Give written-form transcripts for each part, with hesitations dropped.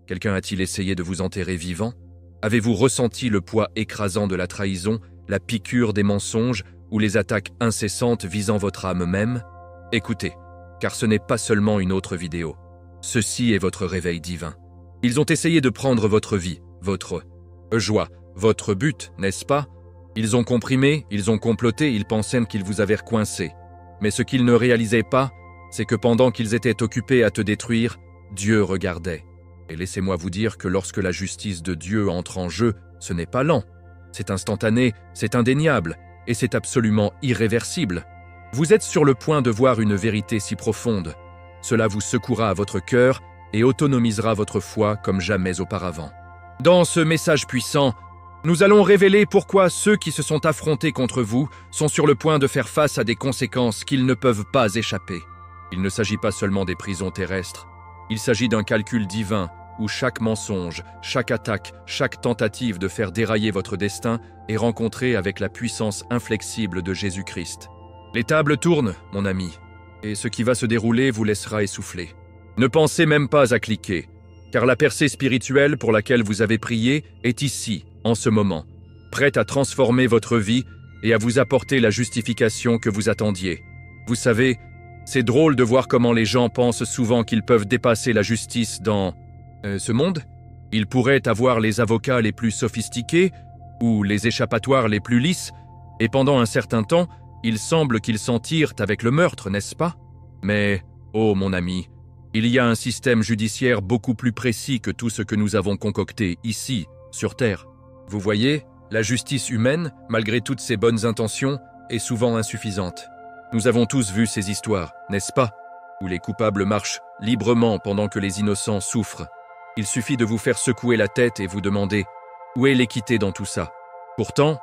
Quelqu'un a-t-il essayé de vous enterrer vivant? Avez-vous ressenti le poids écrasant de la trahison, la piqûre des mensonges ou les attaques incessantes visant votre âme même? Écoutez, car ce n'est pas seulement une autre vidéo. Ceci est votre réveil divin. Ils ont essayé de prendre votre vie, votre joie, votre but, n'est-ce pas? Ils ont comprimé, ils ont comploté, ils pensaient qu'ils vous avaient coincé. Mais ce qu'ils ne réalisaient pas, c'est que pendant qu'ils étaient occupés à te détruire, Dieu regardait. Et laissez-moi vous dire que lorsque la justice de Dieu entre en jeu, ce n'est pas lent. C'est instantané, c'est indéniable, et c'est absolument irréversible. Vous êtes sur le point de voir une vérité si profonde. Cela vous secouera à votre cœur et autonomisera votre foi comme jamais auparavant. Dans ce message puissant, nous allons révéler pourquoi ceux qui se sont affrontés contre vous sont sur le point de faire face à des conséquences qu'ils ne peuvent pas échapper. Il ne s'agit pas seulement des prisons terrestres. Il s'agit d'un calcul divin où chaque mensonge, chaque attaque, chaque tentative de faire dérailler votre destin est rencontrée avec la puissance inflexible de Jésus-Christ. Les tables tournent, mon ami, et ce qui va se dérouler vous laissera essouffler. Ne pensez même pas à cliquer, car la percée spirituelle pour laquelle vous avez prié est ici, en ce moment, prête à transformer votre vie et à vous apporter la justification que vous attendiez. Vous savez, c'est drôle de voir comment les gens pensent souvent qu'ils peuvent dépasser la justice dans ce monde. Ils pourraient avoir les avocats les plus sophistiqués ou les échappatoires les plus lisses, et pendant un certain temps, il semble qu'ils s'en tirent avec le meurtre, n'est-ce pas? Mais, oh mon ami, il y a un système judiciaire beaucoup plus précis que tout ce que nous avons concocté ici, sur Terre. Vous voyez, la justice humaine, malgré toutes ses bonnes intentions, est souvent insuffisante. Nous avons tous vu ces histoires, n'est-ce pas? Où les coupables marchent librement pendant que les innocents souffrent. Il suffit de vous faire secouer la tête et vous demander « Où est l'équité dans tout ça ?» Pourtant,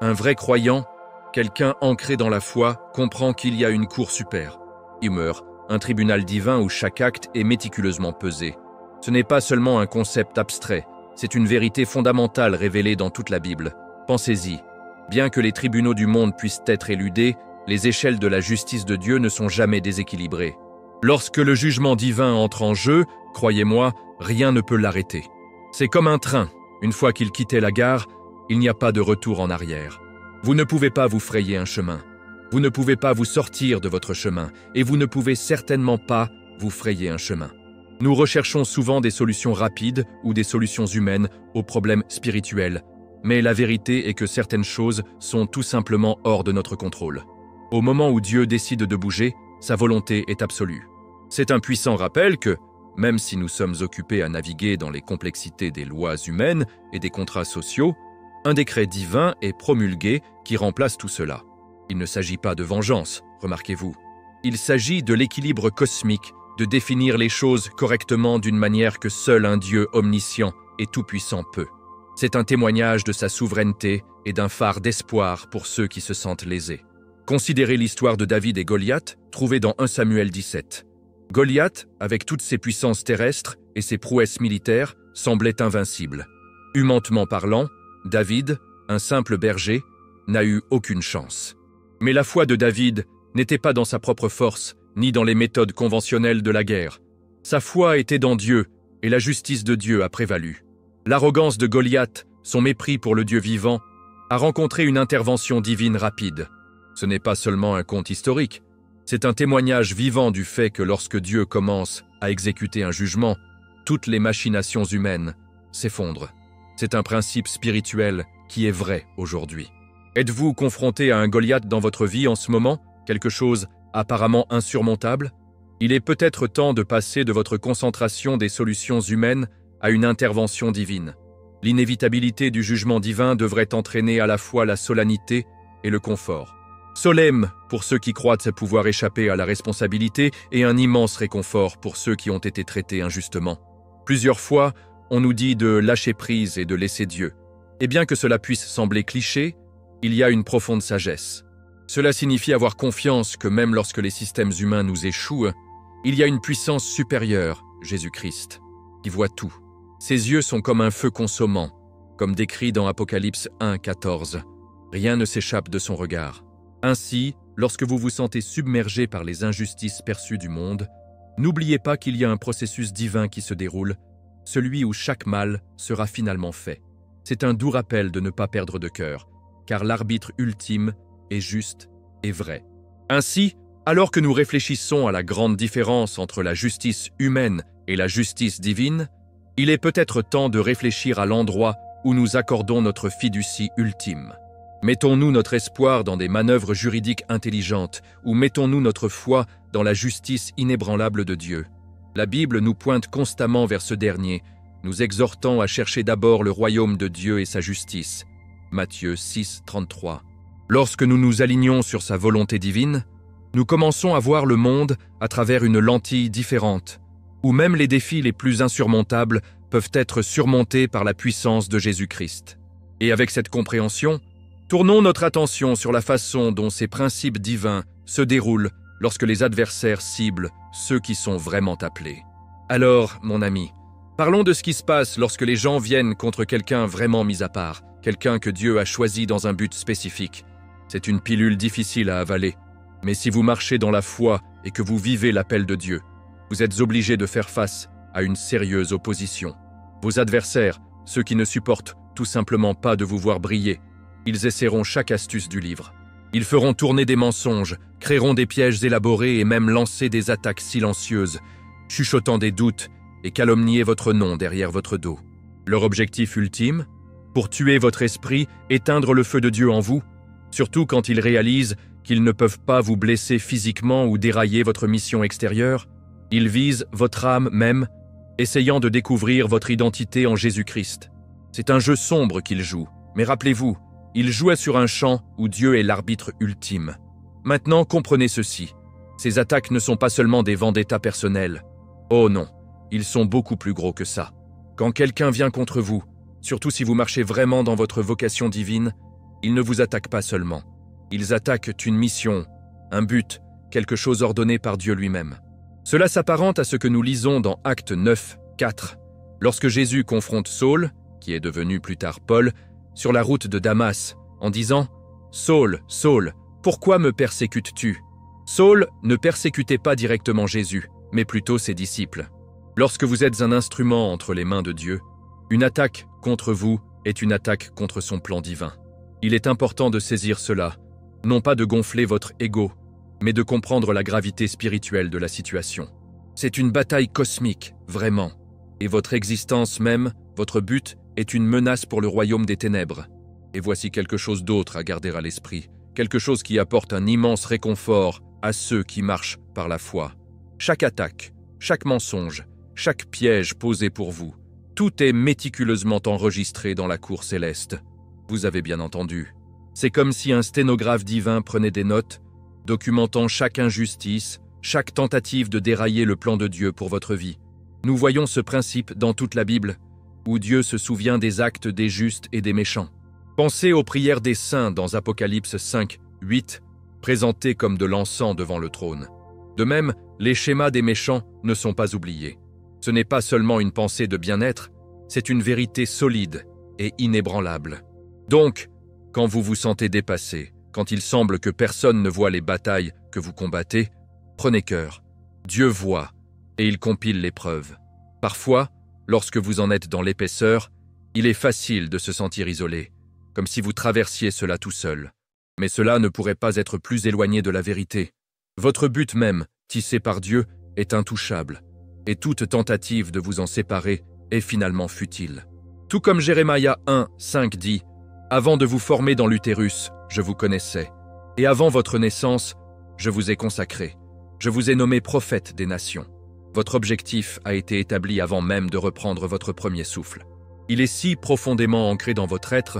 un vrai croyant, quelqu'un ancré dans la foi, comprend qu'il y a une cour super. Il meurt, un tribunal divin où chaque acte est méticuleusement pesé. Ce n'est pas seulement un concept abstrait, c'est une vérité fondamentale révélée dans toute la Bible. Pensez-y, bien que les tribunaux du monde puissent être éludés, les échelles de la justice de Dieu ne sont jamais déséquilibrées. Lorsque le jugement divin entre en jeu, croyez-moi, rien ne peut l'arrêter. C'est comme un train, une fois qu'il quittait la gare, il n'y a pas de retour en arrière. Vous ne pouvez pas vous frayer un chemin. Vous ne pouvez pas vous sortir de votre chemin, et vous ne pouvez certainement pas vous frayer un chemin. Nous recherchons souvent des solutions rapides ou des solutions humaines aux problèmes spirituels, mais la vérité est que certaines choses sont tout simplement hors de notre contrôle. Au moment où Dieu décide de bouger, sa volonté est absolue. C'est un puissant rappel que, même si nous sommes occupés à naviguer dans les complexités des lois humaines et des contrats sociaux, un décret divin est promulgué qui remplace tout cela. Il ne s'agit pas de vengeance, remarquez-vous. Il s'agit de l'équilibre cosmique, de définir les choses correctement d'une manière que seul un Dieu omniscient et tout-puissant peut. C'est un témoignage de sa souveraineté et d'un phare d'espoir pour ceux qui se sentent lésés. Considérez l'histoire de David et Goliath, trouvée dans 1 Samuel 17. Goliath, avec toutes ses puissances terrestres et ses prouesses militaires, semblait invincible. Humainement parlant, David, un simple berger, n'a eu aucune chance. Mais la foi de David n'était pas dans sa propre force, ni dans les méthodes conventionnelles de la guerre. Sa foi était dans Dieu, et la justice de Dieu a prévalu. L'arrogance de Goliath, son mépris pour le Dieu vivant, a rencontré une intervention divine rapide. Ce n'est pas seulement un conte historique, c'est un témoignage vivant du fait que lorsque Dieu commence à exécuter un jugement, toutes les machinations humaines s'effondrent. C'est un principe spirituel qui est vrai aujourd'hui. Êtes-vous confronté à un Goliath dans votre vie en ce moment, quelque chose apparemment insurmontable? Il est peut-être temps de passer de votre concentration des solutions humaines à une intervention divine. L'inévitabilité du jugement divin devrait entraîner à la fois la solennité et le confort. Solennel pour ceux qui croient pouvoir échapper à la responsabilité et un immense réconfort pour ceux qui ont été traités injustement. Plusieurs fois, on nous dit de lâcher prise et de laisser Dieu. Et bien que cela puisse sembler cliché, il y a une profonde sagesse. Cela signifie avoir confiance que même lorsque les systèmes humains nous échouent, il y a une puissance supérieure, Jésus-Christ, qui voit tout. Ses yeux sont comme un feu consommant, comme décrit dans Apocalypse 1:14. Rien ne s'échappe de son regard. Ainsi, lorsque vous vous sentez submergé par les injustices perçues du monde, n'oubliez pas qu'il y a un processus divin qui se déroule. celui où chaque mal sera finalement fait. C'est un doux rappel de ne pas perdre de cœur, car l'arbitre ultime est juste et vrai. Ainsi, alors que nous réfléchissons à la grande différence entre la justice humaine et la justice divine, il est peut-être temps de réfléchir à l'endroit où nous accordons notre fiducie ultime. Mettons-nous notre espoir dans des manœuvres juridiques intelligentes ou mettons-nous notre foi dans la justice inébranlable de Dieu? La Bible nous pointe constamment vers ce dernier, nous exhortant à chercher d'abord le royaume de Dieu et sa justice. Matthieu 6, 33. Lorsque nous nous alignons sur sa volonté divine, nous commençons à voir le monde à travers une lentille différente, où même les défis les plus insurmontables peuvent être surmontés par la puissance de Jésus-Christ. Et avec cette compréhension, tournons notre attention sur la façon dont ces principes divins se déroulent lorsque les adversaires ciblent ceux qui sont vraiment appelés. Alors, mon ami, parlons de ce qui se passe lorsque les gens viennent contre quelqu'un vraiment mis à part, quelqu'un que Dieu a choisi dans un but spécifique. C'est une pilule difficile à avaler, mais si vous marchez dans la foi et que vous vivez l'appel de Dieu, vous êtes obligé de faire face à une sérieuse opposition. Vos adversaires, ceux qui ne supportent tout simplement pas de vous voir briller, ils essaieront chaque astuce du livre. Ils feront tourner des mensonges, créeront des pièges élaborés et même lancer des attaques silencieuses, chuchotant des doutes et calomnier votre nom derrière votre dos. Leur objectif ultime? Pour tuer votre esprit, éteindre le feu de Dieu en vous, surtout quand ils réalisent qu'ils ne peuvent pas vous blesser physiquement ou dérailler votre mission extérieure. Ils visent votre âme même, essayant de découvrir votre identité en Jésus-Christ. C'est un jeu sombre qu'ils jouent, mais rappelez-vous, ils jouent sur un champ où Dieu est l'arbitre ultime. Maintenant, comprenez ceci. Ces attaques ne sont pas seulement des vendettas personnels. Oh non, ils sont beaucoup plus gros que ça. Quand quelqu'un vient contre vous, surtout si vous marchez vraiment dans votre vocation divine, ils ne vous attaquent pas seulement. Ils attaquent une mission, un but, quelque chose ordonné par Dieu lui-même. Cela s'apparente à ce que nous lisons dans Actes 9, 4, lorsque Jésus confronte Saul, qui est devenu plus tard Paul, sur la route de Damas, en disant « Saul, Saul, pourquoi me persécutes-tu » Saul ne persécutait pas directement Jésus, mais plutôt ses disciples. Lorsque vous êtes un instrument entre les mains de Dieu, une attaque contre vous est une attaque contre son plan divin. Il est important de saisir cela, non pas de gonfler votre ego, mais de comprendre la gravité spirituelle de la situation. C'est une bataille cosmique, vraiment, et votre existence même, votre but, est une menace pour le royaume des ténèbres. Et voici quelque chose d'autre à garder à l'esprit, quelque chose qui apporte un immense réconfort à ceux qui marchent par la foi. Chaque attaque, chaque mensonge, chaque piège posé pour vous, tout est méticuleusement enregistré dans la cour céleste. Vous avez bien entendu. C'est comme si un sténographe divin prenait des notes, documentant chaque injustice, chaque tentative de dérailler le plan de Dieu pour votre vie. Nous voyons ce principe dans toute la Bible, où Dieu se souvient des actes des justes et des méchants. Pensez aux prières des saints dans Apocalypse 5, 8, présentées comme de l'encens devant le trône. De même, les schémas des méchants ne sont pas oubliés. Ce n'est pas seulement une pensée de bien-être, c'est une vérité solide et inébranlable. Donc, quand vous vous sentez dépassé, quand il semble que personne ne voit les batailles que vous combattez, prenez cœur. Dieu voit et il compile les preuves. Parfois, lorsque vous en êtes dans l'épaisseur, il est facile de se sentir isolé, comme si vous traversiez cela tout seul. Mais cela ne pourrait pas être plus éloigné de la vérité. Votre but même, tissé par Dieu, est intouchable, et toute tentative de vous en séparer est finalement futile. Tout comme Jérémie 1, 5 dit « Avant de vous former dans l'utérus, je vous connaissais, et avant votre naissance, je vous ai consacré. Je vous ai nommé prophète des nations. » Votre objectif a été établi avant même de reprendre votre premier souffle. Il est si profondément ancré dans votre être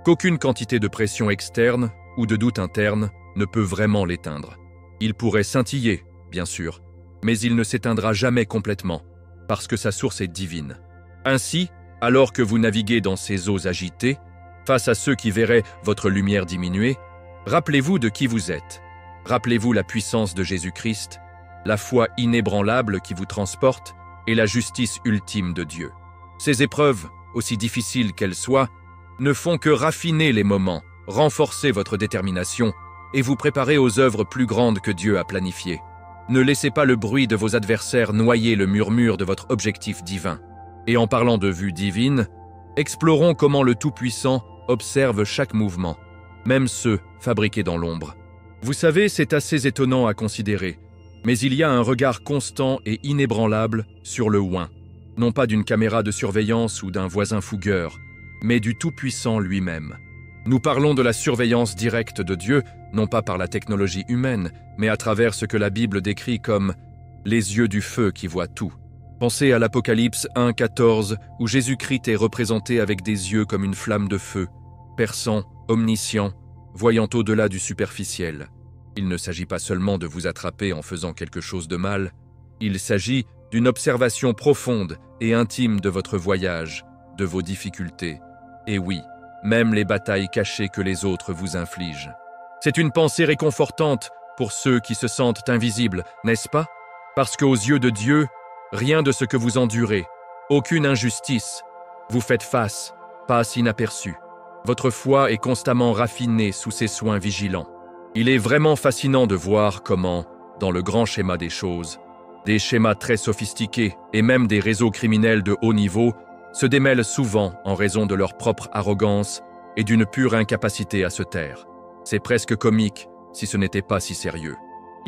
qu'aucune quantité de pression externe ou de doute interne ne peut vraiment l'éteindre. Il pourrait scintiller, bien sûr, mais il ne s'éteindra jamais complètement, parce que sa source est divine. Ainsi, alors que vous naviguez dans ces eaux agitées, face à ceux qui verraient votre lumière diminuer, rappelez-vous de qui vous êtes. Rappelez-vous la puissance de Jésus-Christ, la foi inébranlable qui vous transporte et la justice ultime de Dieu. Ces épreuves, aussi difficiles qu'elles soient, ne font que raffiner les moments, renforcer votre détermination et vous préparer aux œuvres plus grandes que Dieu a planifiées. Ne laissez pas le bruit de vos adversaires noyer le murmure de votre objectif divin. Et en parlant de vue divine, explorons comment le Tout-Puissant observe chaque mouvement, même ceux fabriqués dans l'ombre. Vous savez, c'est assez étonnant à considérer, mais il y a un regard constant et inébranlable sur le oint, non pas d'une caméra de surveillance ou d'un voisin fougueur, mais du Tout-Puissant lui-même. Nous parlons de la surveillance directe de Dieu, non pas par la technologie humaine, mais à travers ce que la Bible décrit comme « les yeux du feu qui voient tout ». Pensez à l'Apocalypse 1,14, où Jésus-Christ est représenté avec des yeux comme une flamme de feu, perçant, omniscient, voyant au-delà du superficiel. Il ne s'agit pas seulement de vous attraper en faisant quelque chose de mal, il s'agit d'une observation profonde et intime de votre voyage, de vos difficultés, et oui, même les batailles cachées que les autres vous infligent. C'est une pensée réconfortante pour ceux qui se sentent invisibles, n'est-ce pas? Parce qu'aux yeux de Dieu, rien de ce que vous endurez, aucune injustice, vous faites face, passe inaperçu. Votre foi est constamment raffinée sous ses soins vigilants. Il est vraiment fascinant de voir comment, dans le grand schéma des choses, des schémas très sophistiqués et même des réseaux criminels de haut niveau se démêlent souvent en raison de leur propre arrogance et d'une pure incapacité à se taire. C'est presque comique si ce n'était pas si sérieux.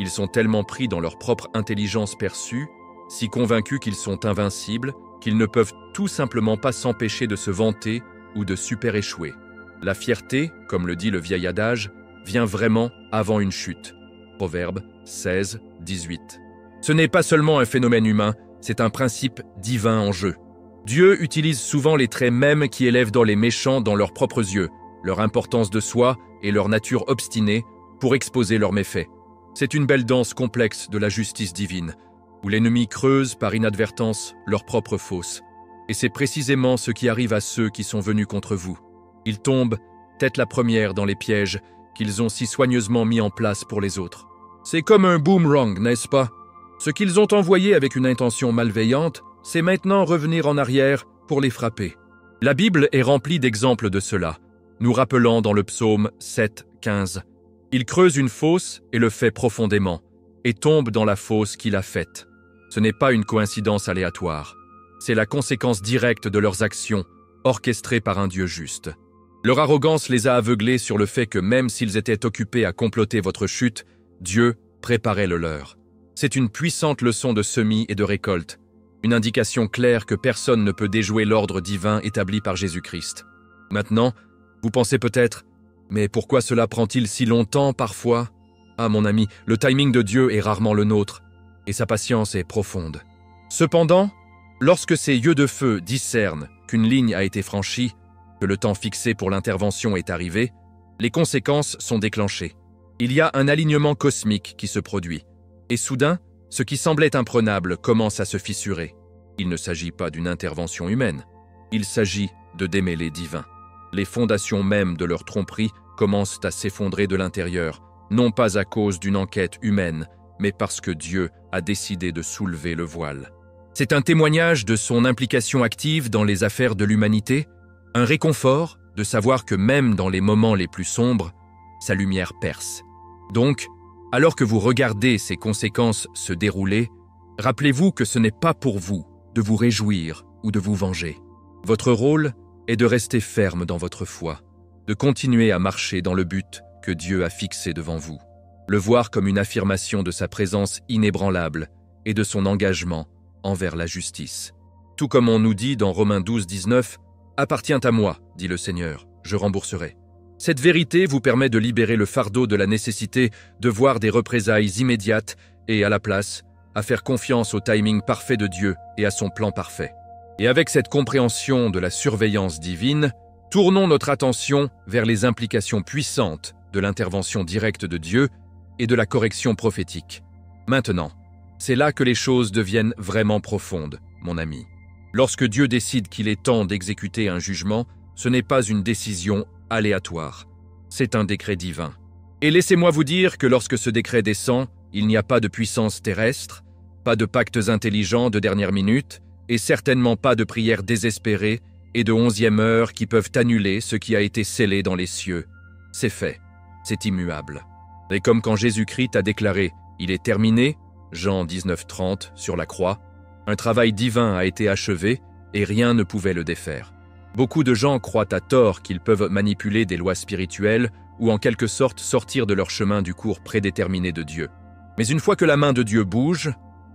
Ils sont tellement pris dans leur propre intelligence perçue, si convaincus qu'ils sont invincibles, qu'ils ne peuvent tout simplement pas s'empêcher de se vanter ou de super échouer. La fierté, comme le dit le vieil adage, vient vraiment avant une chute. Proverbe 16, 18. Ce n'est pas seulement un phénomène humain, c'est un principe divin en jeu. Dieu utilise souvent les traits mêmes qui élèvent dans les méchants dans leurs propres yeux, leur importance de soi et leur nature obstinée pour exposer leurs méfaits. C'est une belle danse complexe de la justice divine, où l'ennemi creuse par inadvertance leur propre fosse. Et c'est précisément ce qui arrive à ceux qui sont venus contre vous. Ils tombent, tête la première, dans les pièges qu'ils ont si soigneusement mis en place pour les autres. C'est comme un boomerang, n'est-ce pas? Ce qu'ils ont envoyé avec une intention malveillante, c'est maintenant revenir en arrière pour les frapper. La Bible est remplie d'exemples de cela, nous rappelant dans le psaume 7, 15. Il creuse une fosse et le fait profondément, et tombe dans la fosse qu'il a faite. Ce n'est pas une coïncidence aléatoire. C'est la conséquence directe de leurs actions, orchestrées par un Dieu juste. Leur arrogance les a aveuglés sur le fait que même s'ils étaient occupés à comploter votre chute, Dieu préparait le leur. C'est une puissante leçon de semis et de récolte, une indication claire que personne ne peut déjouer l'ordre divin établi par Jésus-Christ. Maintenant, vous pensez peut-être, mais pourquoi cela prend-il si longtemps parfois? Ah mon ami, le timing de Dieu est rarement le nôtre, et sa patience est profonde. Cependant, lorsque ces yeux de feu discernent qu'une ligne a été franchie, que le temps fixé pour l'intervention est arrivé, les conséquences sont déclenchées. Il y a un alignement cosmique qui se produit, et soudain, ce qui semblait imprenable commence à se fissurer. Il ne s'agit pas d'une intervention humaine, il s'agit de démêlés divins. Les fondations mêmes de leur tromperie commencent à s'effondrer de l'intérieur, non pas à cause d'une enquête humaine, mais parce que Dieu a décidé de soulever le voile. C'est un témoignage de son implication active dans les affaires de l'humanité, un réconfort de savoir que même dans les moments les plus sombres, sa lumière perce. Donc, alors que vous regardez ces conséquences se dérouler, rappelez-vous que ce n'est pas pour vous de vous réjouir ou de vous venger. Votre rôle est de rester ferme dans votre foi, de continuer à marcher dans le but que Dieu a fixé devant vous, le voir comme une affirmation de sa présence inébranlable et de son engagement envers la justice. Tout comme on nous dit dans Romains 12, 19, « Appartient à moi, dit le Seigneur, je rembourserai ». Cette vérité vous permet de libérer le fardeau de la nécessité de voir des représailles immédiates et, à la place, à faire confiance au timing parfait de Dieu et à son plan parfait. Et avec cette compréhension de la surveillance divine, tournons notre attention vers les implications puissantes de l'intervention directe de Dieu et de la correction prophétique. Maintenant, c'est là que les choses deviennent vraiment profondes, mon ami. Lorsque Dieu décide qu'il est temps d'exécuter un jugement, ce n'est pas une décision aléatoire, c'est un décret divin. Et laissez-moi vous dire que lorsque ce décret descend, il n'y a pas de puissance terrestre, pas de pactes intelligents de dernière minute, et certainement pas de prières désespérées et de 11e heure qui peuvent annuler ce qui a été scellé dans les cieux. C'est fait, c'est immuable. Et comme quand Jésus-Christ a déclaré « Il est terminé », Jean 19, 30, sur la croix, un travail divin a été achevé et rien ne pouvait le défaire. Beaucoup de gens croient à tort qu'ils peuvent manipuler des lois spirituelles ou en quelque sorte sortir de leur chemin du cours prédéterminé de Dieu. Mais une fois que la main de Dieu bouge,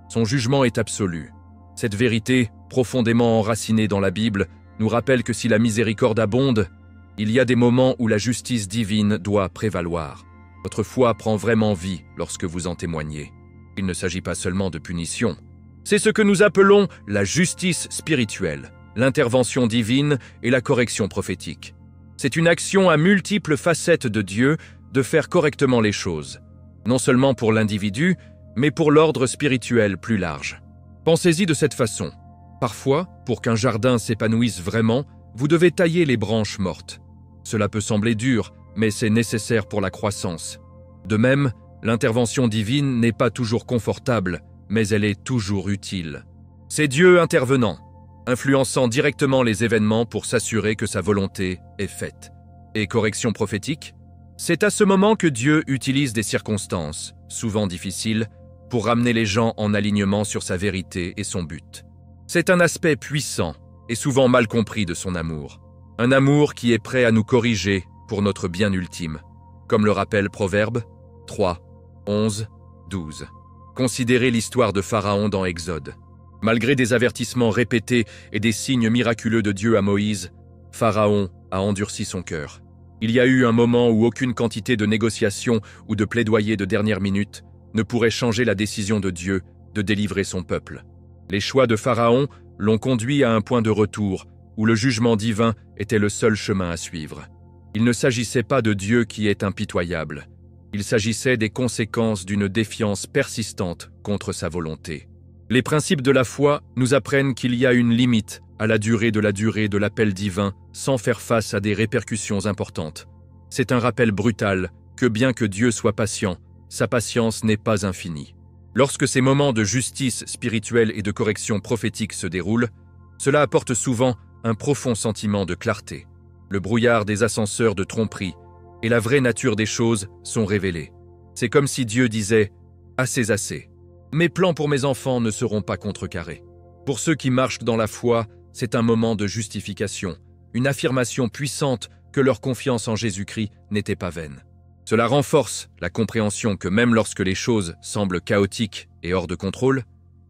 son jugement est absolu. Cette vérité, profondément enracinée dans la Bible, nous rappelle que si la miséricorde abonde, il y a des moments où la justice divine doit prévaloir. Votre foi prend vraiment vie lorsque vous en témoignez. Il ne s'agit pas seulement de punition. C'est ce que nous appelons la justice spirituelle, l'intervention divine et la correction prophétique. C'est une action à multiples facettes de Dieu de faire correctement les choses, non seulement pour l'individu, mais pour l'ordre spirituel plus large. Pensez-y de cette façon. Parfois, pour qu'un jardin s'épanouisse vraiment, vous devez tailler les branches mortes. Cela peut sembler dur, mais c'est nécessaire pour la croissance. De même, l'intervention divine n'est pas toujours confortable, mais elle est toujours utile. C'est Dieu intervenant, influençant directement les événements pour s'assurer que sa volonté est faite. Et correction prophétique? C'est à ce moment que Dieu utilise des circonstances, souvent difficiles, pour ramener les gens en alignement sur sa vérité et son but. C'est un aspect puissant et souvent mal compris de son amour. Un amour qui est prêt à nous corriger pour notre bien ultime, comme le rappelle Proverbes 3, 11, 12. Considérez l'histoire de Pharaon dans Exode. Malgré des avertissements répétés et des signes miraculeux de Dieu à Moïse, Pharaon a endurci son cœur. Il y a eu un moment où aucune quantité de négociations ou de plaidoyer de dernière minute ne pourrait changer la décision de Dieu de délivrer son peuple. Les choix de Pharaon l'ont conduit à un point de retour où le jugement divin était le seul chemin à suivre. Il ne s'agissait pas de Dieu qui est impitoyable. Il s'agissait des conséquences d'une défiance persistante contre sa volonté. Les principes de la foi nous apprennent qu'il y a une limite à la durée de l'appel divin sans faire face à des répercussions importantes. C'est un rappel brutal que bien que Dieu soit patient, sa patience n'est pas infinie. Lorsque ces moments de justice spirituelle et de correction prophétique se déroulent, cela apporte souvent un profond sentiment de clarté. Le brouillard des ascenseurs de tromperie et la vraie nature des choses sont révélés. C'est comme si Dieu disait « Assez, assez. Mes plans pour mes enfants ne seront pas contrecarrés. » Pour ceux qui marchent dans la foi, c'est un moment de justification, une affirmation puissante que leur confiance en Jésus-Christ n'était pas vaine. Cela renforce la compréhension que même lorsque les choses semblent chaotiques et hors de contrôle,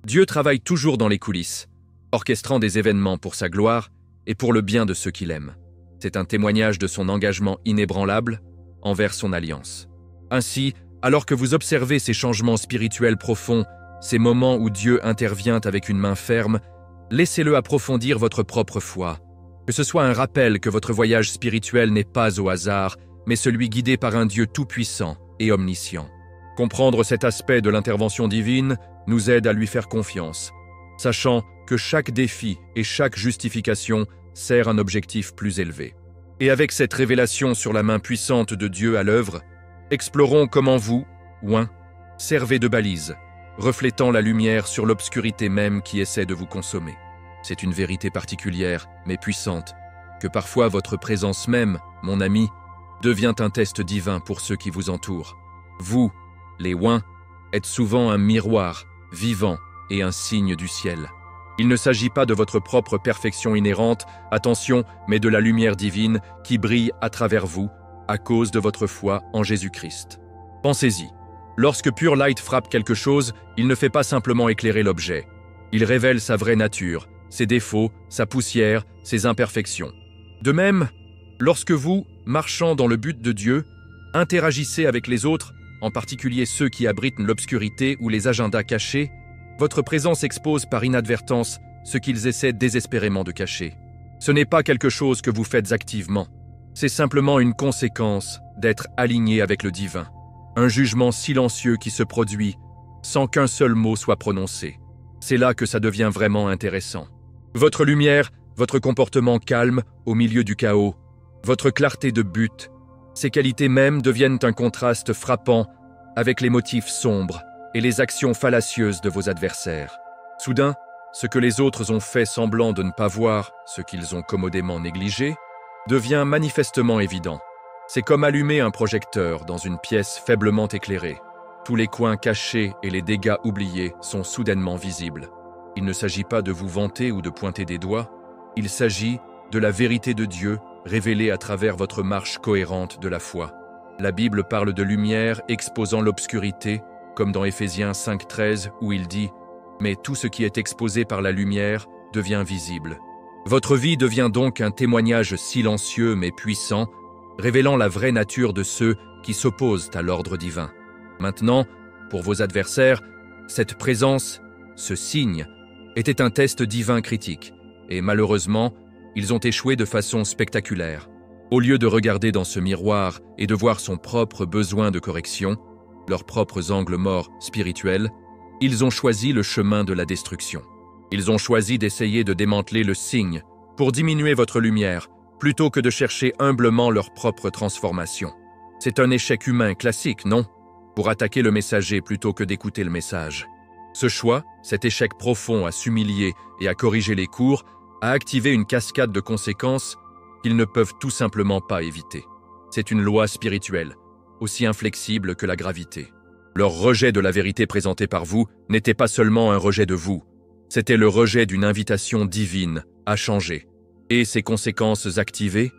Dieu travaille toujours dans les coulisses, orchestrant des événements pour sa gloire et pour le bien de ceux qu'il aime. C'est un témoignage de son engagement inébranlable envers son alliance. Ainsi, alors que vous observez ces changements spirituels profonds, ces moments où Dieu intervient avec une main ferme, laissez-le approfondir votre propre foi. Que ce soit un rappel que votre voyage spirituel n'est pas au hasard, mais celui guidé par un Dieu tout-puissant et omniscient. Comprendre cet aspect de l'intervention divine nous aide à lui faire confiance, sachant que chaque défi et chaque justification sert un objectif plus élevé. Et avec cette révélation sur la main puissante de Dieu à l'œuvre, explorons comment vous, servez de balise, reflétant la lumière sur l'obscurité même qui essaie de vous consommer. C'est une vérité particulière, mais puissante, que parfois votre présence même, mon ami, devient un test divin pour ceux qui vous entourent. Vous, les ouins, êtes souvent un miroir vivant et un signe du ciel. Il ne s'agit pas de votre propre perfection inhérente, attention, mais de la lumière divine qui brille à travers vous à cause de votre foi en Jésus-Christ. Pensez-y, lorsque Pure Light frappe quelque chose, il ne fait pas simplement éclairer l'objet. Il révèle sa vraie nature, ses défauts, sa poussière, ses imperfections. De même, lorsque vous, marchant dans le but de Dieu, interagissez avec les autres, en particulier ceux qui abritent l'obscurité ou les agendas cachés, votre présence expose par inadvertance ce qu'ils essaient désespérément de cacher. Ce n'est pas quelque chose que vous faites activement. C'est simplement une conséquence d'être aligné avec le divin. Un jugement silencieux qui se produit sans qu'un seul mot soit prononcé. C'est là que ça devient vraiment intéressant. Votre lumière, votre comportement calme au milieu du chaos, votre clarté de but, ces qualités mêmes deviennent un contraste frappant avec les motifs sombres et les actions fallacieuses de vos adversaires. Soudain, ce que les autres ont fait semblant de ne pas voir, ce qu'ils ont commodément négligé, devient manifestement évident. C'est comme allumer un projecteur dans une pièce faiblement éclairée. Tous les coins cachés et les dégâts oubliés sont soudainement visibles. Il ne s'agit pas de vous vanter ou de pointer des doigts, Il s'agit de la vérité de Dieu révélée à travers votre marche cohérente de la foi. La Bible parle de lumière exposant l'obscurité, comme dans Éphésiens 5,13 où il dit « Mais tout ce qui est exposé par la lumière devient visible ». Votre vie devient donc un témoignage silencieux mais puissant, révélant la vraie nature de ceux qui s'opposent à l'ordre divin. Maintenant, pour vos adversaires, cette présence, ce signe, était un test divin critique, et malheureusement, ils ont échoué de façon spectaculaire. Au lieu de regarder dans ce miroir et de voir son propre besoin de correction, leurs propres angles morts spirituels, ils ont choisi le chemin de la destruction. Ils ont choisi d'essayer de démanteler le signe pour diminuer votre lumière, plutôt que de chercher humblement leur propre transformation. C'est un échec humain classique, non? Pour attaquer le messager plutôt que d'écouter le message. Ce choix, cet échec profond à s'humilier et à corriger les cours, a activé une cascade de conséquences qu'ils ne peuvent tout simplement pas éviter. C'est une loi spirituelle, aussi inflexible que la gravité. Leur rejet de la vérité présentée par vous n'était pas seulement un rejet de vous, c'était le rejet d'une invitation divine à changer. Et ces conséquences activées,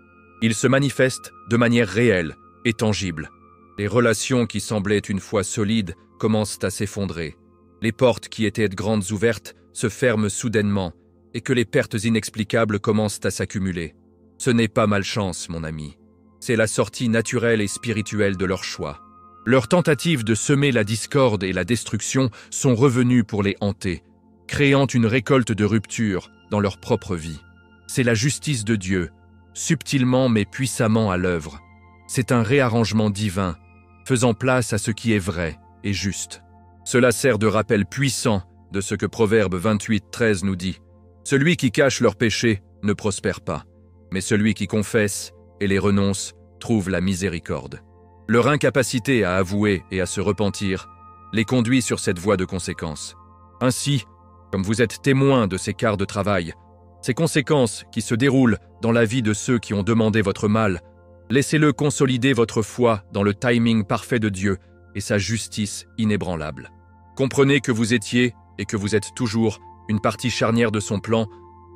ils se manifestent de manière réelle et tangible. Les relations qui semblaient une fois solides commencent à s'effondrer. Les portes qui étaient grandes ouvertes se ferment soudainement et que les pertes inexplicables commencent à s'accumuler. Ce n'est pas malchance, mon ami. C'est la sortie naturelle et spirituelle de leur choix. Leurs tentatives de semer la discorde et la destruction sont revenues pour les hanter, créant une récolte de rupture dans leur propre vie. C'est la justice de Dieu, subtilement mais puissamment à l'œuvre. C'est un réarrangement divin, faisant place à ce qui est vrai et juste. Cela sert de rappel puissant de ce que Proverbe 28,13 nous dit. Celui qui cache leurs péchés ne prospère pas, mais celui qui confesse et les renonce trouve la miséricorde. Leur incapacité à avouer et à se repentir les conduit sur cette voie de conséquences. Ainsi, comme vous êtes témoin de ces quarts de travail, ces conséquences qui se déroulent dans la vie de ceux qui ont demandé votre mal, laissez-le consolider votre foi dans le timing parfait de Dieu et sa justice inébranlable. Comprenez que vous étiez, et que vous êtes toujours, une partie charnière de son plan,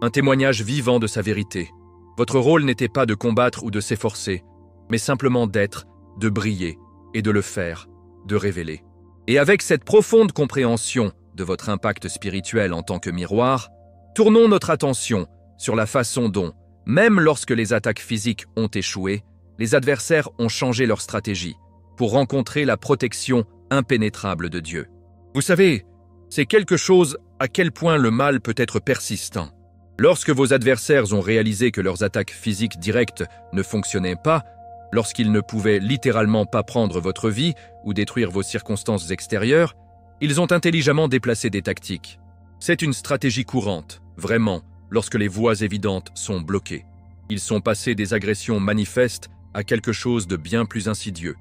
un témoignage vivant de sa vérité. Votre rôle n'était pas de combattre ou de s'efforcer, mais simplement d'être, de briller, et de le faire, de révéler. Et avec cette profonde compréhension de votre impact spirituel en tant que miroir, tournons notre attention sur la façon dont, même lorsque les attaques physiques ont échoué, les adversaires ont changé leur stratégie pour rencontrer la protection impénétrable de Dieu. Vous savez, c'est quelque chose à quel point le mal peut être persistant. Lorsque vos adversaires ont réalisé que leurs attaques physiques directes ne fonctionnaient pas, lorsqu'ils ne pouvaient littéralement pas prendre votre vie ou détruire vos circonstances extérieures, ils ont intelligemment déplacé des tactiques. C'est une stratégie courante, vraiment, lorsque les voies évidentes sont bloquées. Ils sont passés des agressions manifestes à quelque chose de bien plus insidieux,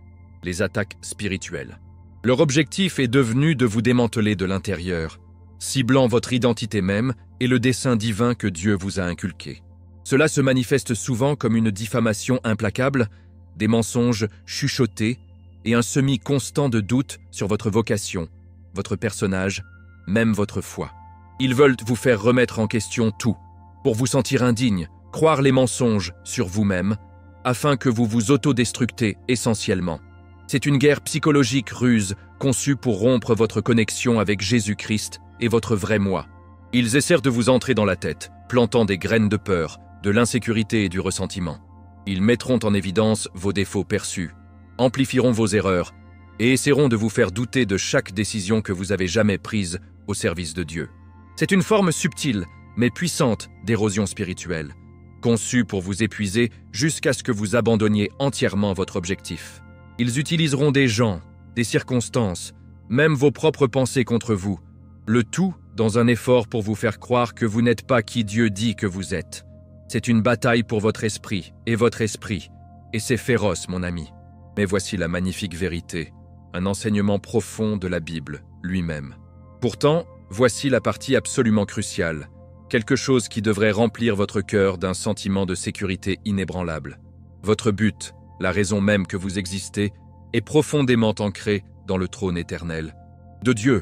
les attaques spirituelles. Leur objectif est devenu de vous démanteler de l'intérieur, ciblant votre identité même et le dessein divin que Dieu vous a inculqué. Cela se manifeste souvent comme une diffamation implacable, des mensonges chuchotés et un semis constant de doutes sur votre vocation, votre personnage, même votre foi. Ils veulent vous faire remettre en question tout, pour vous sentir indigne, croire les mensonges sur vous-même, afin que vous vous autodestructez essentiellement. C'est une guerre psychologique ruse conçue pour rompre votre connexion avec Jésus-Christ et votre vrai moi. Ils essaient de vous entrer dans la tête, plantant des graines de peur, de l'insécurité et du ressentiment. Ils mettront en évidence vos défauts perçus, amplifieront vos erreurs et essaieront de vous faire douter de chaque décision que vous avez jamais prise au service de Dieu. C'est une forme subtile, mais puissante d'érosion spirituelle, conçue pour vous épuiser jusqu'à ce que vous abandonniez entièrement votre objectif. Ils utiliseront des gens, des circonstances, même vos propres pensées contre vous, le tout dans un effort pour vous faire croire que vous n'êtes pas qui Dieu dit que vous êtes. C'est une bataille pour votre esprit, et c'est féroce, mon ami. Mais voici la magnifique vérité, un enseignement profond de la Bible lui-même. Pourtant, voici la partie absolument cruciale, quelque chose qui devrait remplir votre cœur d'un sentiment de sécurité inébranlable. Votre but, la raison même que vous existez, est profondément ancré dans le trône éternel de Dieu.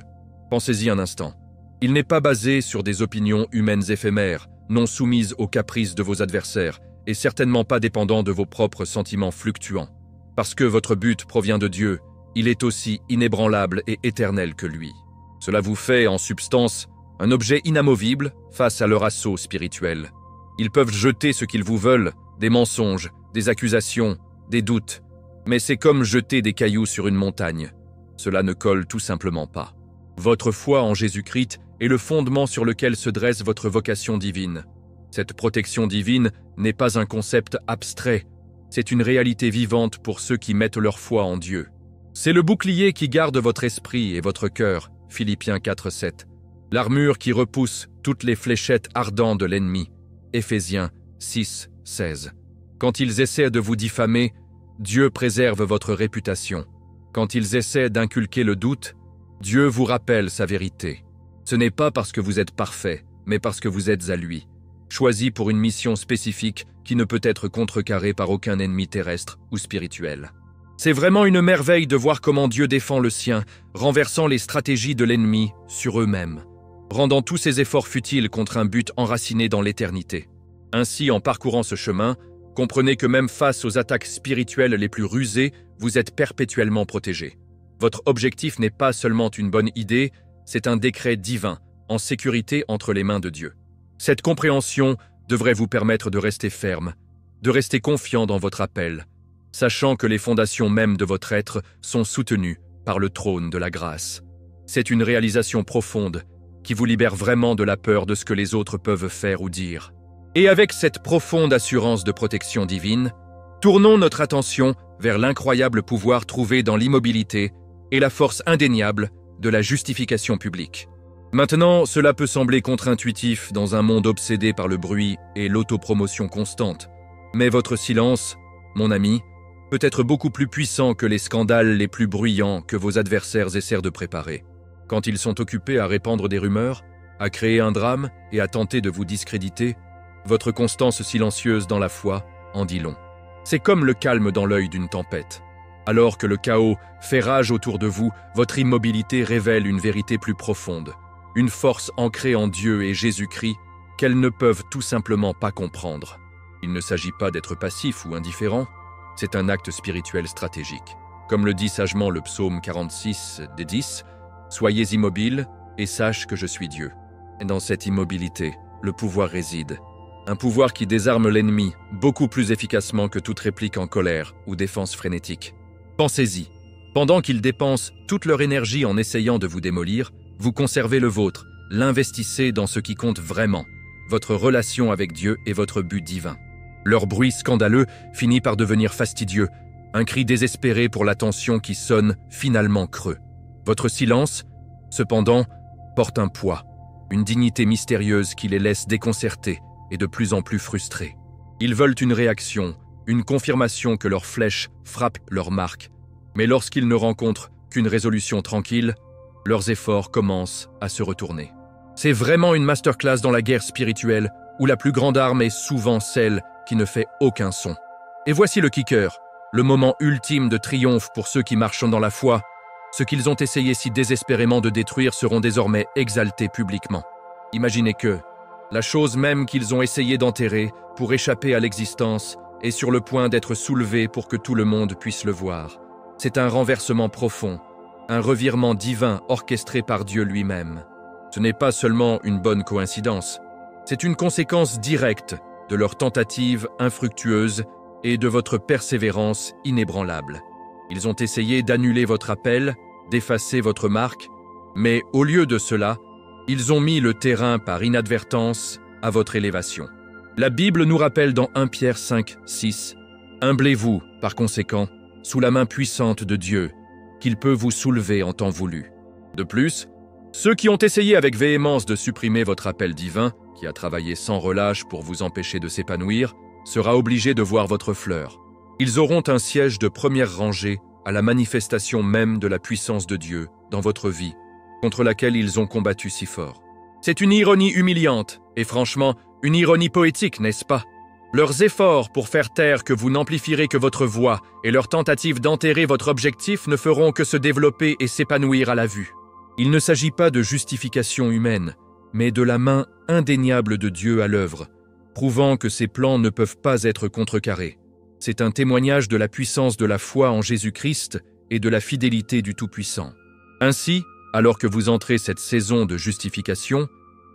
Pensez-y un instant. Il n'est pas basé sur des opinions humaines éphémères, non soumise aux caprices de vos adversaires et certainement pas dépendant de vos propres sentiments fluctuants. Parce que votre but provient de Dieu, il est aussi inébranlable et éternel que lui. Cela vous fait, en substance, un objet inamovible face à leur assaut spirituel. Ils peuvent jeter ce qu'ils vous veulent, des mensonges, des accusations, des doutes, mais c'est comme jeter des cailloux sur une montagne. Cela ne colle tout simplement pas. Votre foi en Jésus-Christ est le fondement sur lequel se dresse votre vocation divine. Cette protection divine n'est pas un concept abstrait, c'est une réalité vivante pour ceux qui mettent leur foi en Dieu. C'est le bouclier qui garde votre esprit et votre cœur, Philippiens 4:7. L'armure qui repousse toutes les fléchettes ardentes de l'ennemi, Éphésiens 6:16. Quand ils essaient de vous diffamer, Dieu préserve votre réputation. Quand ils essaient d'inculquer le doute, Dieu vous rappelle sa vérité. Ce n'est pas parce que vous êtes parfait, mais parce que vous êtes à lui, choisi pour une mission spécifique qui ne peut être contrecarrée par aucun ennemi terrestre ou spirituel. C'est vraiment une merveille de voir comment Dieu défend le sien, renversant les stratégies de l'ennemi sur eux-mêmes, rendant tous ses efforts futiles contre un but enraciné dans l'éternité. Ainsi, en parcourant ce chemin, comprenez que même face aux attaques spirituelles les plus rusées, vous êtes perpétuellement protégé. Votre objectif n'est pas seulement une bonne idée, c'est un décret divin, en sécurité entre les mains de Dieu. Cette compréhension devrait vous permettre de rester ferme, de rester confiant dans votre appel, sachant que les fondations mêmes de votre être sont soutenues par le trône de la grâce. C'est une réalisation profonde qui vous libère vraiment de la peur de ce que les autres peuvent faire ou dire. Et avec cette profonde assurance de protection divine, tournons notre attention vers l'incroyable pouvoir trouvé dans l'immobilité et la force indéniable de la justification publique. Maintenant, cela peut sembler contre-intuitif dans un monde obsédé par le bruit et l'autopromotion constante. Mais votre silence, mon ami, peut être beaucoup plus puissant que les scandales les plus bruyants que vos adversaires essaient de préparer. Quand ils sont occupés à répandre des rumeurs, à créer un drame et à tenter de vous discréditer, votre constance silencieuse dans la foi en dit long. C'est comme le calme dans l'œil d'une tempête. Alors que le chaos fait rage autour de vous, votre immobilité révèle une vérité plus profonde, une force ancrée en Dieu et Jésus-Christ qu'elles ne peuvent tout simplement pas comprendre. Il ne s'agit pas d'être passif ou indifférent, c'est un acte spirituel stratégique. Comme le dit sagement le psaume 46:10, « Soyez immobiles et sache que je suis Dieu ». Et dans cette immobilité, le pouvoir réside. Un pouvoir qui désarme l'ennemi beaucoup plus efficacement que toute réplique en colère ou défense frénétique. Pensez-y. Pendant qu'ils dépensent toute leur énergie en essayant de vous démolir, vous conservez le vôtre, l'investissez dans ce qui compte vraiment, votre relation avec Dieu et votre but divin. Leur bruit scandaleux finit par devenir fastidieux, un cri désespéré pour l'attention qui sonne finalement creux. Votre silence, cependant, porte un poids, une dignité mystérieuse qui les laisse déconcertés et de plus en plus frustrés. Ils veulent une réaction, une confirmation que leurs flèches frappent leur marque, mais lorsqu'ils ne rencontrent qu'une résolution tranquille, leurs efforts commencent à se retourner. C'est vraiment une masterclass dans la guerre spirituelle où la plus grande arme est souvent celle qui ne fait aucun son. Et voici le kicker, le moment ultime de triomphe pour ceux qui marchent dans la foi. Ce qu'ils ont essayé si désespérément de détruire seront désormais exaltés publiquement. Imaginez que la chose même qu'ils ont essayé d'enterrer pour échapper à l'existence est sur le point d'être soulevée pour que tout le monde puisse le voir. C'est un renversement profond, un revirement divin orchestré par Dieu lui-même. Ce n'est pas seulement une bonne coïncidence, c'est une conséquence directe de leur tentative infructueuse et de votre persévérance inébranlable. Ils ont essayé d'annuler votre appel, d'effacer votre marque, mais au lieu de cela, ils ont mis le terrain par inadvertance à votre élévation. La Bible nous rappelle dans 1 Pierre 5:6 « Humblez-vous, par conséquent, sous la main puissante de Dieu, qu'il peut vous soulever en temps voulu. » De plus, ceux qui ont essayé avec véhémence de supprimer votre appel divin, qui a travaillé sans relâche pour vous empêcher de s'épanouir, sera obligé de voir votre fleur. Ils auront un siège de première rangée à la manifestation même de la puissance de Dieu dans votre vie, contre laquelle ils ont combattu si fort. C'est une ironie humiliante, et franchement, une ironie poétique, n'est-ce pas? Leurs efforts pour faire taire que vous n'amplifierez que votre voix et leurs tentatives d'enterrer votre objectif ne feront que se développer et s'épanouir à la vue. Il ne s'agit pas de justification humaine, mais de la main indéniable de Dieu à l'œuvre, prouvant que ses plans ne peuvent pas être contrecarrés. C'est un témoignage de la puissance de la foi en Jésus-Christ et de la fidélité du Tout-Puissant. Ainsi, alors que vous entrez cette saison de justification,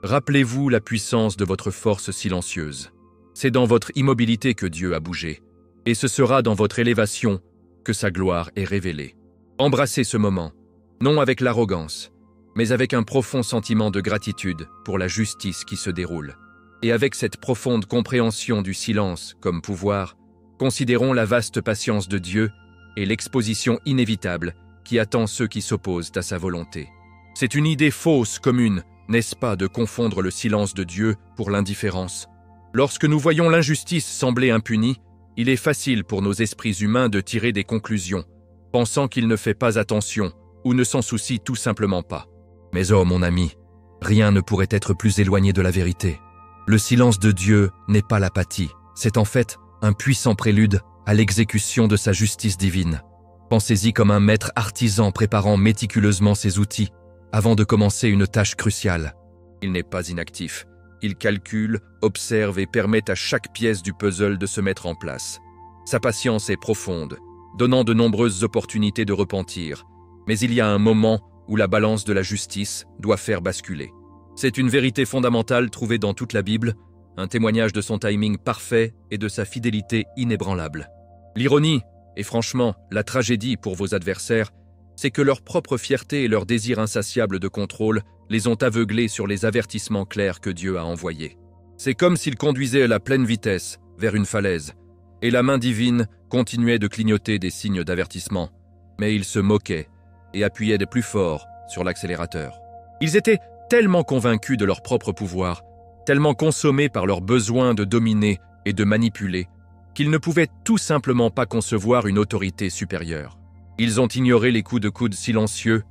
rappelez-vous la puissance de votre force silencieuse. C'est dans votre immobilité que Dieu a bougé, et ce sera dans votre élévation que sa gloire est révélée. Embrassez ce moment, non avec l'arrogance, mais avec un profond sentiment de gratitude pour la justice qui se déroule. Et avec cette profonde compréhension du silence comme pouvoir, considérons la vaste patience de Dieu et l'exposition inévitable qui attend ceux qui s'opposent à sa volonté. C'est une idée fausse commune, n'est-ce pas, de confondre le silence de Dieu pour l'indifférence. Lorsque nous voyons l'injustice sembler impunie, il est facile pour nos esprits humains de tirer des conclusions, pensant qu'il ne fait pas attention ou ne s'en soucie tout simplement pas. Mais oh mon ami, rien ne pourrait être plus éloigné de la vérité. Le silence de Dieu n'est pas l'apathie, c'est en fait un puissant prélude à l'exécution de sa justice divine. Pensez-y comme un maître artisan préparant méticuleusement ses outils avant de commencer une tâche cruciale. Il n'est pas inactif. Il calcule, observe et permet à chaque pièce du puzzle de se mettre en place. Sa patience est profonde, donnant de nombreuses opportunités de repentir. Mais il y a un moment où la balance de la justice doit faire basculer. C'est une vérité fondamentale trouvée dans toute la Bible, un témoignage de son timing parfait et de sa fidélité inébranlable. L'ironie, et franchement la tragédie pour vos adversaires, c'est que leur propre fierté et leur désir insatiable de contrôle les ont aveuglés sur les avertissements clairs que Dieu a envoyés. C'est comme s'ils conduisaient à la pleine vitesse vers une falaise, et la main divine continuait de clignoter des signes d'avertissement, mais ils se moquaient et appuyaient de plus fort sur l'accélérateur. Ils étaient tellement convaincus de leur propre pouvoir, tellement consommés par leur besoin de dominer et de manipuler, qu'ils ne pouvaient tout simplement pas concevoir une autorité supérieure. Ils ont ignoré les coups de coude silencieux,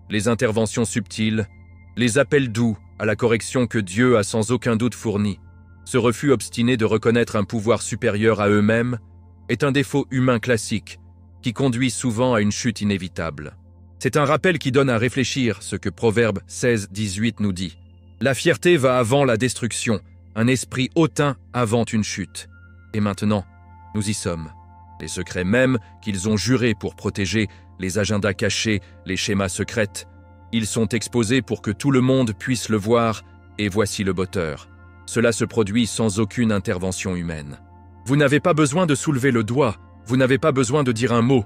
les interventions subtiles, les appels doux à la correction que Dieu a sans aucun doute fournis. Ce refus obstiné de reconnaître un pouvoir supérieur à eux-mêmes est un défaut humain classique qui conduit souvent à une chute inévitable. C'est un rappel qui donne à réfléchir ce que Proverbe 16-18 nous dit. La fierté va avant la destruction, un esprit hautain avant une chute. Et maintenant, nous y sommes. Les secrets mêmes qu'ils ont jurés pour protéger, les agendas cachés, les schémas secrets, ils sont exposés pour que tout le monde puisse le voir, et voici le botteur. Cela se produit sans aucune intervention humaine. Vous n'avez pas besoin de soulever le doigt, vous n'avez pas besoin de dire un mot.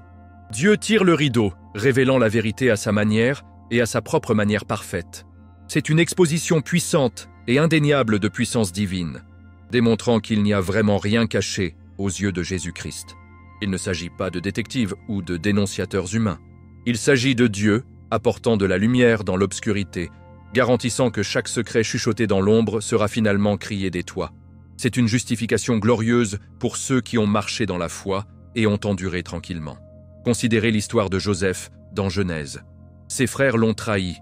Dieu tire le rideau, révélant la vérité à sa manière et à sa propre manière parfaite. C'est une exposition puissante et indéniable de puissance divine, démontrant qu'il n'y a vraiment rien caché aux yeux de Jésus-Christ. Il ne s'agit pas de détectives ou de dénonciateurs humains. Il s'agit de Dieu apportant de la lumière dans l'obscurité, garantissant que chaque secret chuchoté dans l'ombre sera finalement crié des toits. C'est une justification glorieuse pour ceux qui ont marché dans la foi et ont enduré tranquillement. Considérez l'histoire de Joseph dans Genèse. Ses frères l'ont trahi,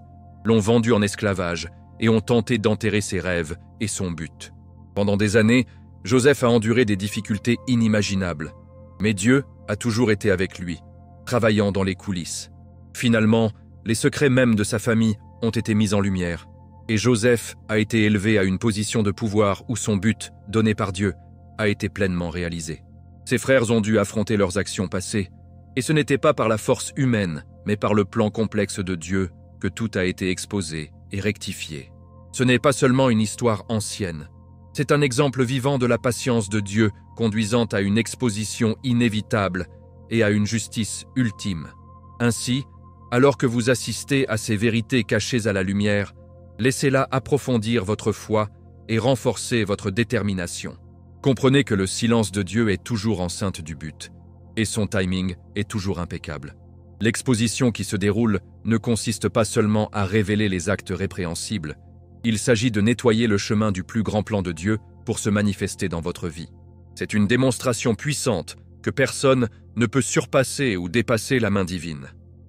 l'ont vendu en esclavage et ont tenté d'enterrer ses rêves et son but. Pendant des années, Joseph a enduré des difficultés inimaginables. Mais Dieu a toujours été avec lui, travaillant dans les coulisses. Finalement, les secrets même de sa famille ont été mis en lumière, et Joseph a été élevé à une position de pouvoir où son but, donné par Dieu, a été pleinement réalisé. Ses frères ont dû affronter leurs actions passées, et ce n'était pas par la force humaine, mais par le plan complexe de Dieu que tout a été exposé et rectifié. Ce n'est pas seulement une histoire ancienne, c'est un exemple vivant de la patience de Dieu conduisant à une exposition inévitable et à une justice ultime. Ainsi, alors que vous assistez à ces vérités cachées à la lumière, laissez-la approfondir votre foi et renforcer votre détermination. Comprenez que le silence de Dieu est toujours enceinte du but, et son timing est toujours impeccable. L'exposition qui se déroule ne consiste pas seulement à révéler les actes répréhensibles, il s'agit de nettoyer le chemin du plus grand plan de Dieu pour se manifester dans votre vie. C'est une démonstration puissante que personne ne peut surpasser ou dépasser la main divine.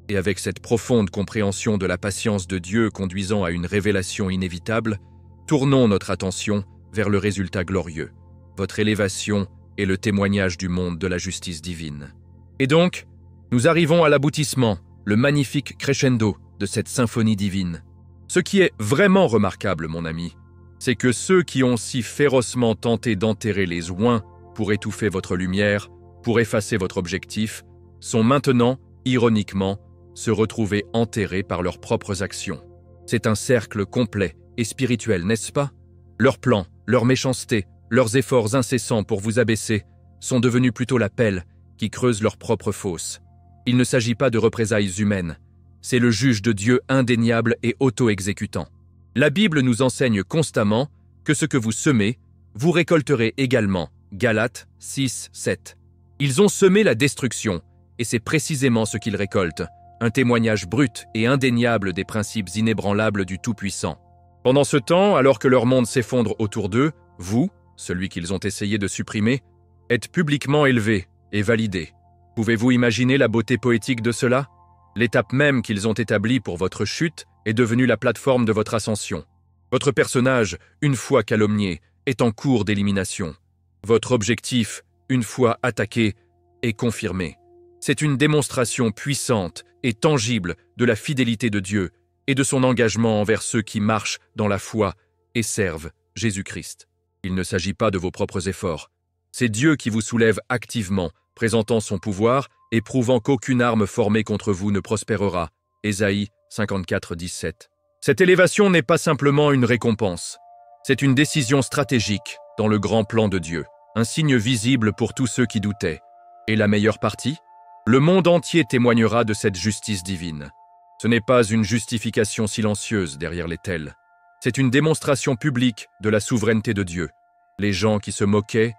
Et avec cette profonde compréhension de la patience de Dieu conduisant à une révélation inévitable, tournons notre attention vers le résultat glorieux, votre élévation et le témoignage du monde de la justice divine. Et donc, nous arrivons à l'aboutissement, le magnifique crescendo de cette symphonie divine. Ce qui est vraiment remarquable, mon ami, c'est que ceux qui ont si férocement tenté d'enterrer les oins pour étouffer votre lumière, pour effacer votre objectif, sont maintenant, ironiquement, se retrouver enterrés par leurs propres actions. C'est un cercle complet et spirituel, n'est-ce pas? Leurs plans, leur méchanceté, leurs efforts incessants pour vous abaisser sont devenus plutôt la pelle qui creuse leur propre fosse. Il ne s'agit pas de représailles humaines, c'est le juge de Dieu indéniable et auto-exécutant. La Bible nous enseigne constamment que ce que vous semez, vous récolterez également. Galates 6, 7. Ils ont semé la destruction, et c'est précisément ce qu'ils récoltent, un témoignage brut et indéniable des principes inébranlables du Tout-Puissant. Pendant ce temps, alors que leur monde s'effondre autour d'eux, vous, celui qu'ils ont essayé de supprimer, êtes publiquement élevé et validé. Pouvez-vous imaginer la beauté poétique de cela? L'étape même qu'ils ont établie pour votre chute est devenue la plateforme de votre ascension. Votre personnage, une fois calomnié, est en cours d'élimination. Votre objectif, une fois attaqué, est confirmé. C'est une démonstration puissante et tangible de la fidélité de Dieu et de son engagement envers ceux qui marchent dans la foi et servent Jésus-Christ. Il ne s'agit pas de vos propres efforts. C'est Dieu qui vous soulève activement, présentant son pouvoir et prouvant qu'aucune arme formée contre vous ne prospérera. Ésaïe 54, 17. Cette élévation n'est pas simplement une récompense. C'est une décision stratégique dans le grand plan de Dieu, un signe visible pour tous ceux qui doutaient. Et la meilleure partie? Le monde entier témoignera de cette justice divine. Ce n'est pas une justification silencieuse derrière les tels. C'est une démonstration publique de la souveraineté de Dieu. Les gens qui se moquaient,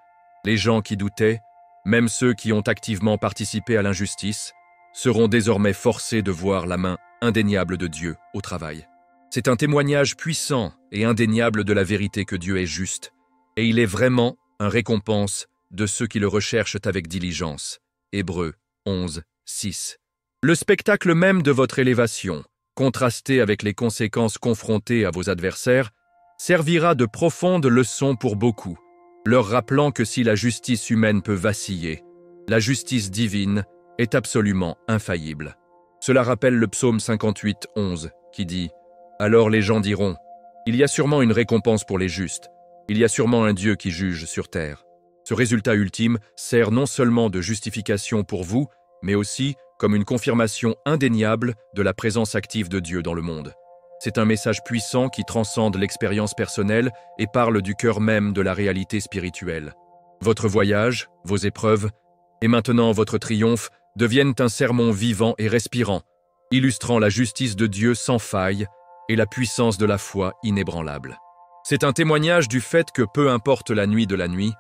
les gens qui doutaient, même ceux qui ont activement participé à l'injustice, seront désormais forcés de voir la main indéniable de Dieu au travail. C'est un témoignage puissant et indéniable de la vérité que Dieu est juste, et il est vraiment un récompense de ceux qui le recherchent avec diligence. Hébreux 11, 6. Le spectacle même de votre élévation, contrasté avec les conséquences confrontées à vos adversaires, servira de profonde leçon pour beaucoup, leur rappelant que si la justice humaine peut vaciller, la justice divine est absolument infaillible. Cela rappelle le psaume 58, 11, qui dit « Alors les gens diront, il y a sûrement une récompense pour les justes, il y a sûrement un Dieu qui juge sur terre. » Ce résultat ultime sert non seulement de justification pour vous, mais aussi comme une confirmation indéniable de la présence active de Dieu dans le monde. C'est un message puissant qui transcende l'expérience personnelle et parle du cœur même de la réalité spirituelle. Votre voyage, vos épreuves, et maintenant votre triomphe deviennent un sermon vivant et respirant, illustrant la justice de Dieu sans faille et la puissance de la foi inébranlable. C'est un témoignage du fait que peu importe la nuit de la nuit,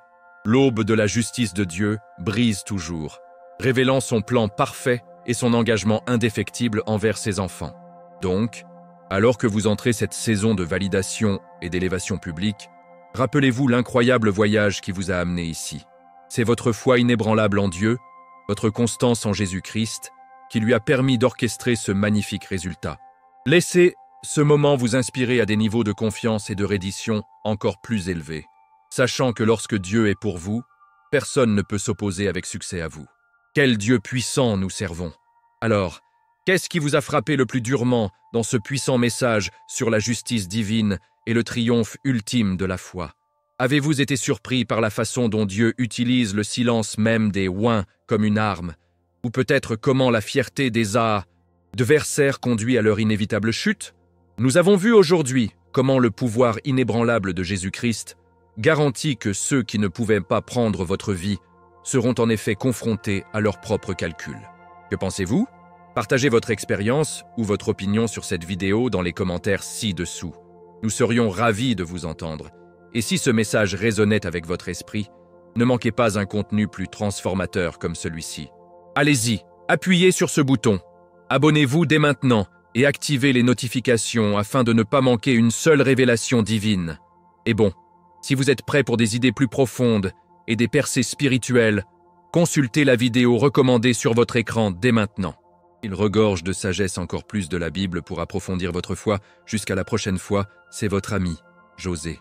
l'aube de la justice de Dieu brise toujours, révélant son plan parfait et son engagement indéfectible envers ses enfants. Donc, alors que vous entrez cette saison de validation et d'élévation publique, rappelez-vous l'incroyable voyage qui vous a amené ici. C'est votre foi inébranlable en Dieu, votre constance en Jésus-Christ, qui lui a permis d'orchestrer ce magnifique résultat. Laissez ce moment vous inspirer à des niveaux de confiance et de reddition encore plus élevés, sachant que lorsque Dieu est pour vous, personne ne peut s'opposer avec succès à vous. Quel Dieu puissant nous servons! Alors, qu'est-ce qui vous a frappé le plus durement dans ce puissant message sur la justice divine et le triomphe ultime de la foi? Avez-vous été surpris par la façon dont Dieu utilise le silence même des oins comme une arme? Ou peut-être comment la fierté des adversaires conduit à leur inévitable chute? Nous avons vu aujourd'hui comment le pouvoir inébranlable de Jésus-Christ garantit que ceux qui ne pouvaient pas prendre votre vie seront en effet confrontés à leurs propres calculs. Que pensez-vous? Partagez votre expérience ou votre opinion sur cette vidéo dans les commentaires ci-dessous. Nous serions ravis de vous entendre. Et si ce message résonnait avec votre esprit, ne manquez pas un contenu plus transformateur comme celui-ci. Allez-y, appuyez sur ce bouton. Abonnez-vous dès maintenant et activez les notifications afin de ne pas manquer une seule révélation divine. Et bon, si vous êtes prêts pour des idées plus profondes et des percées spirituelles, consultez la vidéo recommandée sur votre écran dès maintenant. Il regorge de sagesse encore plus de la Bible pour approfondir votre foi. Jusqu'à la prochaine fois, c'est votre ami, José.